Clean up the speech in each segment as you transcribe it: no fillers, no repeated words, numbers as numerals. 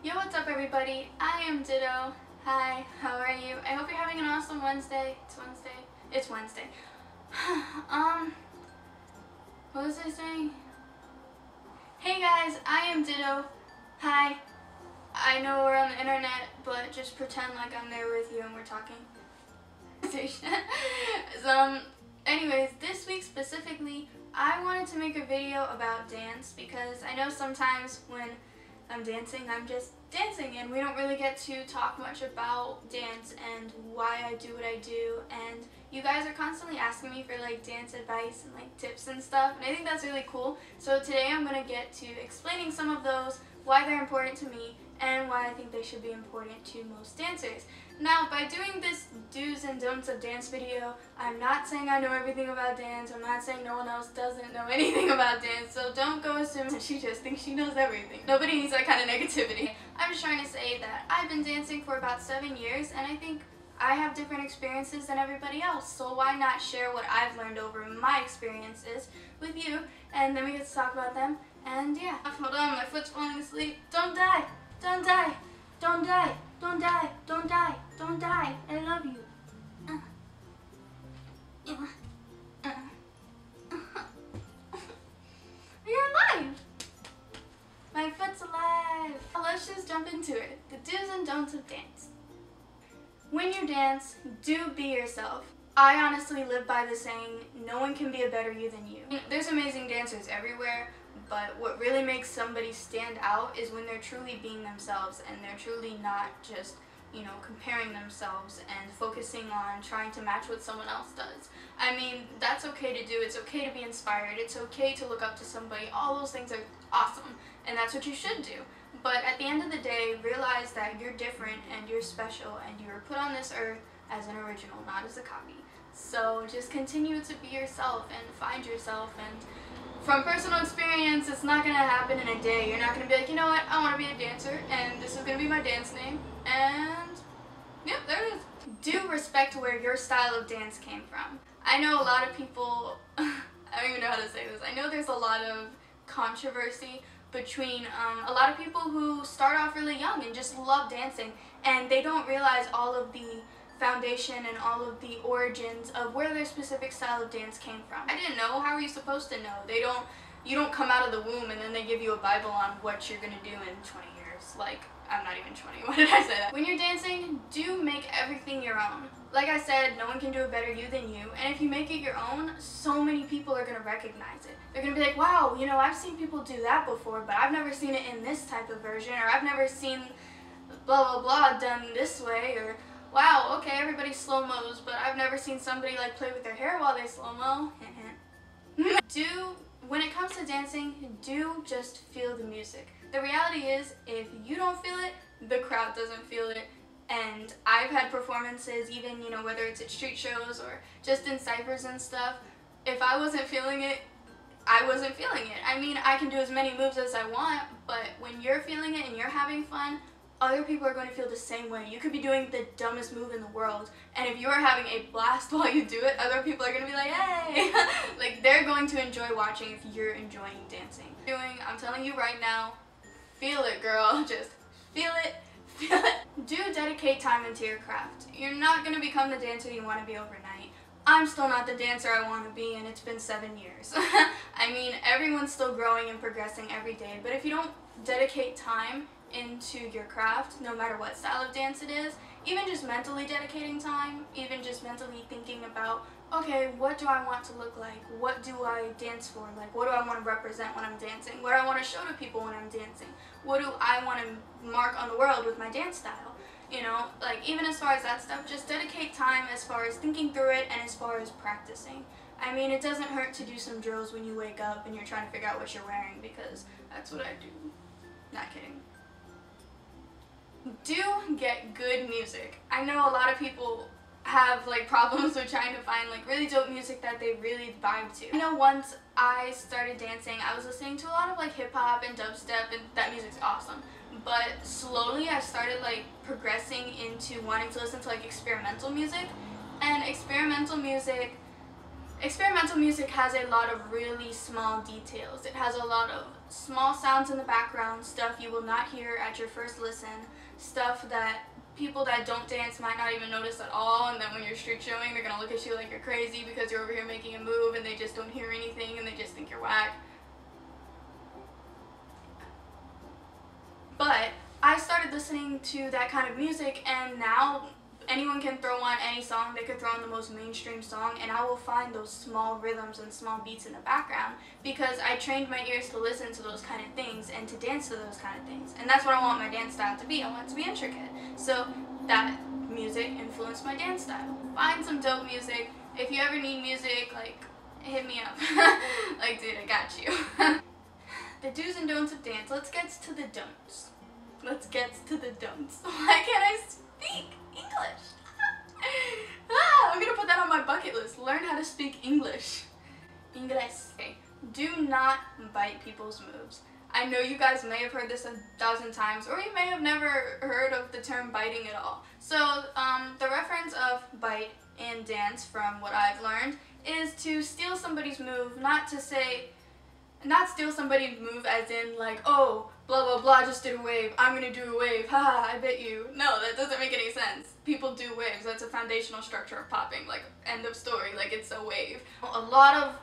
Yo, what's up everybody? I am Ditto. Hi, how are you? I hope you're having an awesome Wednesday. It's Wednesday. What was I saying? Hey guys, I am Ditto. Hi. I know we're on the internet, but just pretend like I'm there with you and we're talking. Anyways, this week specifically, I wanted to make a video about dance because I know sometimes when I'm dancing, I'm just dancing and we don't really get to talk much about dance and why I do what I do, and you guys are constantly asking me for like dance advice and like tips and stuff, and I think that's really cool. So today I'm going to get to explaining some of those, why they're important to me, and why I think they should be important to most dancers. Now, by doing this do's and don'ts of dance video, I'm not saying I know everything about dance. I'm not saying no one else doesn't know anything about dance, so don't go assuming that she just thinks she knows everything. Nobody needs that kind of negativity. I'm just trying to say that I've been dancing for about 7 years, and I think I have different experiences than everybody else, so why not share what I've learned over my experiences with you, and then we get to talk about them, and yeah. Hold on, my foot's falling asleep. Don't die! Don't die! Don't die! Don't die! Don't die! Don't die! I love you. You're alive! My foot's alive! Let's just jump into it. The do's and don'ts of dance. When you dance, do be yourself. I honestly live by the saying, no one can be a better you than you. There's amazing dancers everywhere, but what really makes somebody stand out is when they're truly being themselves and they're truly not just, comparing themselves and focusing on trying to match what someone else does. I mean, that's okay to do. It's okay to be inspired. It's okay to look up to somebody. All those things are awesome, and that's what you should do. But at the end of the day, realize that you're different and you're special and you were put on this earth as an original, not as a copy. So just continue to be yourself and find yourself, and from personal experience, it's not going to happen in a day. You're not going to be like, you know what, I want to be a dancer and this is going to be my dance name, and yep, there it is. Do respect where your style of dance came from. I know a lot of people, I don't even know how to say this, I know there's a lot of controversy between a lot of people who start off really young and just love dancing, and they don't realize all of the foundation and all of the origins of where their specific style of dance came from. I didn't know. How are you supposed to know? You don't come out of the womb and then they give you a Bible on what you're gonna do in 20 years. Like, I'm not even 20. Why did I say that? When you're dancing, do make everything your own. Like I said, no one can do it better you than you, and if you make it your own, so many people are gonna recognize it. They're gonna be like, wow, I've seen people do that before, but I've never seen it in this type of version, or I've never seen blah blah blah done this way, or wow, okay, everybody slow-mos, but I've never seen somebody like play with their hair while they slow-mo. When it comes to dancing, do just feel the music. The reality is, if you don't feel it, the crowd doesn't feel it. And I've had performances, even, whether it's at street shows or just in cyphers and stuff, if I wasn't feeling it, I wasn't feeling it. I mean, I can do as many moves as I want, but when you're feeling it and you're having fun, other people are going to feel the same way. You could be doing the dumbest move in the world, and if you're having a blast while you do it, other people are going to be like, hey! Like, they're going to enjoy watching if you're enjoying dancing. I'm telling you right now, feel it, girl. Just feel it. Feel it. Do dedicate time into your craft. You're not going to become the dancer you want to be overnight. I'm still not the dancer I want to be, and it's been 7 years. I mean, everyone's still growing and progressing every day, but if you don't dedicate time into your craft, no matter what style of dance it is, even just mentally dedicating time, even just mentally thinking about, okay, what do I want to look like? What do I dance for? Like, what do I want to represent when I'm dancing? What do I want to show to people when I'm dancing? What do I want to mark on the world with my dance style? Like, even as far as that stuff, just dedicate time as far as thinking through it and as far as practicing. I mean, it doesn't hurt to do some drills when you wake up and you're trying to figure out what you're wearing, because that's what I do. Not kidding. Do get good music. I know a lot of people have like problems with trying to find like really dope music that they really vibe to. Once I started dancing, I was listening to a lot of like hip hop and dubstep, and that music's awesome. But slowly I started like progressing into wanting to listen to like experimental music, and experimental music Experimental music has a lot of really small details. It has a lot of small sounds in the background, stuff you will not hear at your first listen, stuff that people that don't dance might not even notice at all, and then when you're street showing, they're gonna look at you like you're crazy because you're over here making a move and they just don't hear anything and they just think you're whack. But I started listening to that kind of music, and now anyone can throw on any song. They could throw on the most mainstream song and I will find those small rhythms and small beats in the background because I trained my ears to listen to those kind of things and to dance to those kind of things. And that's what I want my dance style to be. I want it to be intricate. So that music influenced my dance style. Find some dope music. If you ever need music, like, hit me up. Like, dude, I got you. The do's and don'ts of dance. Let's get to the don'ts. Let's get to the don'ts. Why can't I speak English? I'm gonna put that on my bucket list. Learn how to speak English. English. Okay. Do not bite people's moves. I know you guys may have heard this 1,000 times, or you may have never heard of the term biting at all. So the reference of bite in dance, from what I've learned, is to steal somebody's move, not steal somebody's move as in like, oh, blah blah blah just did a wave, I'm gonna do a wave, haha, I bet you. No, that doesn't make any sense. People do waves, that's a foundational structure of popping, like, end of story, like, it's a wave. A lot of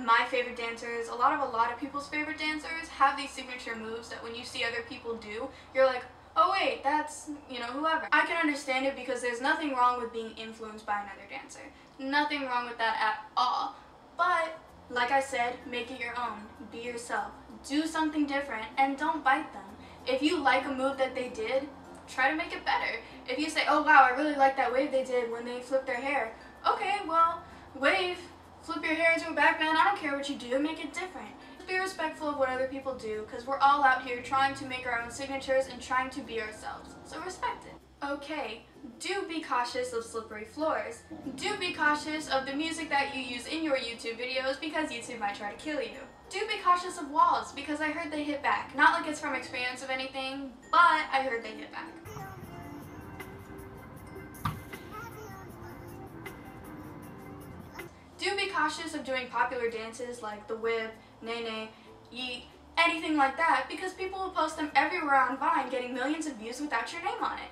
my favorite dancers, a lot of people's favorite dancers have these signature moves that when you see other people do, you're like, oh wait, that's, you know, whoever. I can understand it because there's nothing wrong with being influenced by another dancer. Nothing wrong with that at all. But like I said, make it your own. Be yourself. Do something different and don't bite them. If you like a move that they did, try to make it better. If you say, oh wow, I really like that wave they did when they flipped their hair. Okay, well, wave, flip your hair into a backbend, I don't care what you do, make it different. Be respectful of what other people do, because we're all out here trying to make our own signatures and trying to be ourselves. So respect it. Okay, do be cautious of slippery floors. Do be cautious of the music that you use in your YouTube videos because YouTube might try to kill you. Do be cautious of walls because I heard they hit back. Not like it's from experience of anything, but I heard they hit back. Do be cautious of doing popular dances like the whip, nae, yeet, anything like that, because people will post them everywhere on Vine getting millions of views without your name on it.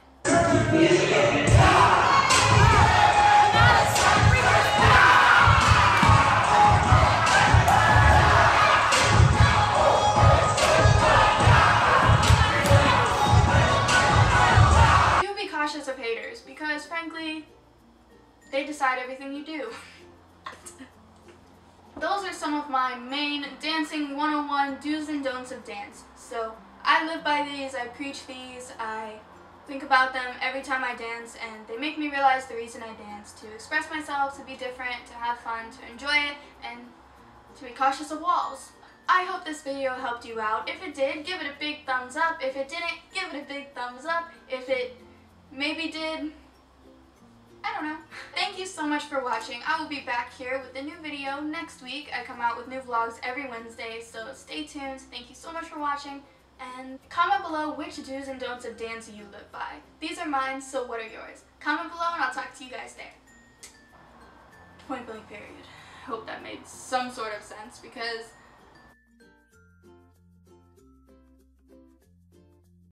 Do be cautious of haters, because frankly, they decide everything you do. Those are some of my main dancing 101 do's and don'ts of dance. So I live by these, I preach these, I think about them every time I dance, and they make me realize the reason I dance: to express myself, to be different, to have fun, to enjoy it, and to be cautious of walls. I hope this video helped you out. If it did, give it a big thumbs up. If it didn't, give it a big thumbs up. If it maybe did, I don't know. Thank you so much for watching. I will be back here with a new video next week. I come out with new vlogs every Wednesday, so stay tuned. Thank you so much for watching, and comment below which do's and don'ts of dance you live by. These are mine, so what are yours? Comment below and I'll talk to you guys there. Point blank period. Hope that made some sort of sense, because